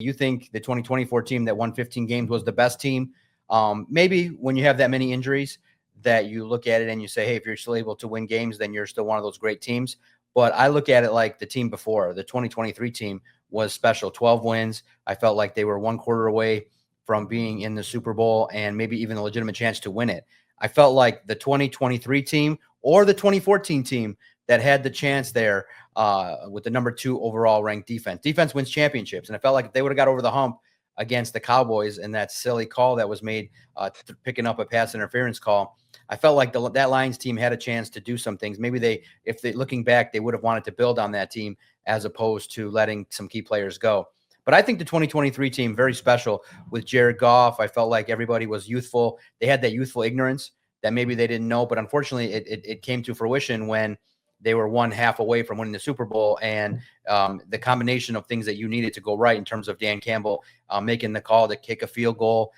You think the 2024 team that won 15 games was the best team. Maybe when you have that many injuries that you look at it and you say, hey, if you're still able to win games, then you're still one of those great teams. But I look at it like the team before. The 2023 team was special. 12 wins. I felt like they were one quarter away from being in the Super Bowl and maybe even a legitimate chance to win it. I felt like the 2023 team or the 2014 team that had the chance there with the number 2 overall ranked defense. Defense wins championships. And I felt like if they would have got over the hump against the Cowboys and that silly call that was made picking up a pass interference call, I felt like that Lions team had a chance to do some things. Maybe if looking back, they would have wanted to build on that team as opposed to letting some key players go. But I think the 2023 team, very special with Jared Goff. I felt like everybody was youthful. They had that youthful ignorance that maybe they didn't know, but unfortunately it came to fruition when they were one half away from winning the Super Bowl, and the combination of things that you needed to go right in terms of Dan Campbell making the call to kick a field goal,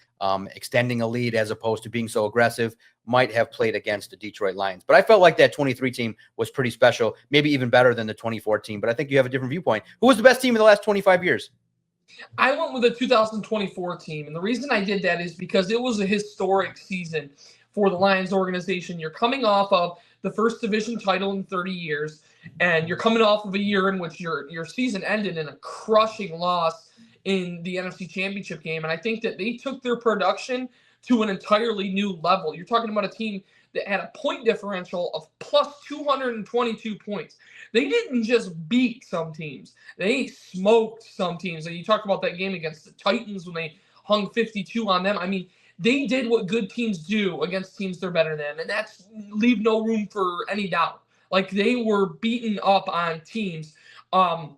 extending a lead as opposed to being so aggressive, might have played against the Detroit Lions. But I felt like that 23 team was pretty special, maybe even better than the 2014. But I think you have a different viewpoint. Who was the best team in the last 25 years? I went with the 2024 team, and the reason I did that is because it was a historic season for the Lions organization. You're coming off of the first division title in 30 years, and you're coming off of a year in which your season ended in a crushing loss in the NFC Championship game. And I think that they took their production to an entirely new level. You're talking about a team that had a point differential of plus 222 points. They didn't just beat some teams. They smoked some teams. And you talk about that game against the Titans when they hung 52 on them. I mean, they did what good teams do against teams they're better than, and that's leave no room for any doubt. Like, they were beaten up on teams. And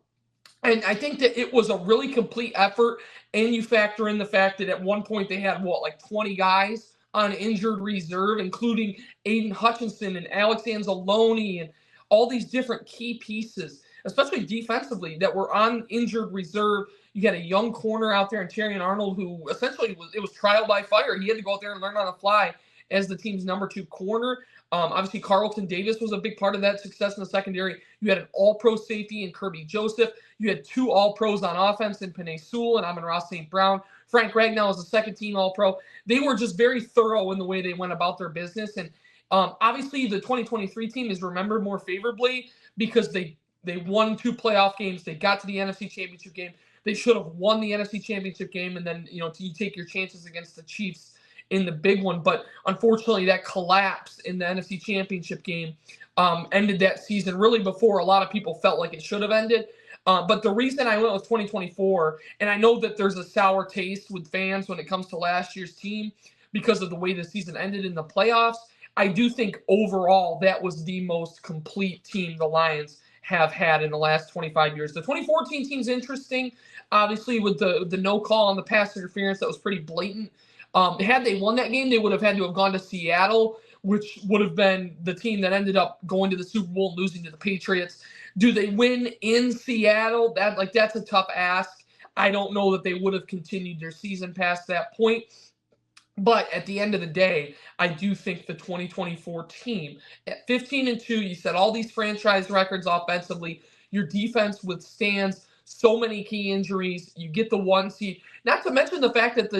I think that it was a really complete effort, and you factor in the fact that at one point they had, 20 guys on injured reserve, including Aiden Hutchinson and Alex Anzalone and all these different key pieces, especially defensively, that were on injured reserve. You had a young corner out there in Terrion Arnold who essentially was trial by fire. He had to go out there and learn on the fly as the team's number 2 corner. Obviously, Carlton Davis was a big part of that success in the secondary. You had an all-pro safety in Kirby Joseph. You had 2 all-pros on offense in Penei Sewell and Amon-Ra St. Brown. Frank Ragnow was a second-team all-pro. They were just very thorough in the way they went about their business. And obviously, the 2023 team is remembered more favorably because they won 2 playoff games. They got to the NFC Championship game. They should have won the NFC Championship game, and then you take your chances against the Chiefs in the big one. But unfortunately, that collapse in the NFC Championship game ended that season really before a lot of people felt like it should have ended. But the reason I went with 2024, and I know that there's a sour taste with fans when it comes to last year's team because of the way the season ended in the playoffs, I do think overall that was the most complete team the Lions have had in the last 25 years. The 2014 team's interesting, obviously, with the no call on the pass interference. That was pretty blatant. Had they won that game, they would have had to have gone to Seattle, which would have been the team that ended up going to the Super Bowl and losing to the Patriots. Do they win in Seattle? That's a tough ask. I don't know that they would have continued their season past that point. But at the end of the day, I do think the 2024 team at 15-2, you set all these franchise records offensively. Your defense withstands so many key injuries. You get the 1 seed. Not to mention the fact that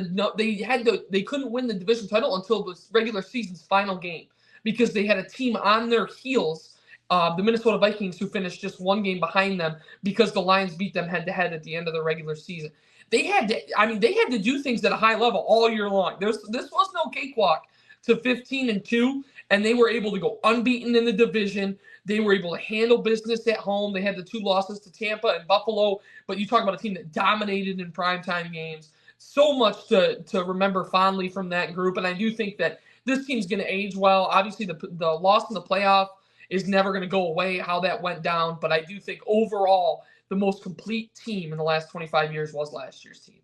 they couldn't win the division title until the regular season's final game because they had a team on their heels, the Minnesota Vikings, who finished just 1 game behind them because the Lions beat them head-to-head at the end of the regular season. They had to do things at a high level all year long. This was no cakewalk to 15-2, and they were able to go unbeaten in the division. They were able to handle business at home. They had the 2 losses to Tampa and Buffalo, but you talk about a team that dominated in primetime games. So much to remember fondly from that group, and I do think that this team's going to age well. Obviously, the loss in the playoff is never going to go away, how that went down, but I do think overall the most complete team in the last 25 years was last year's team.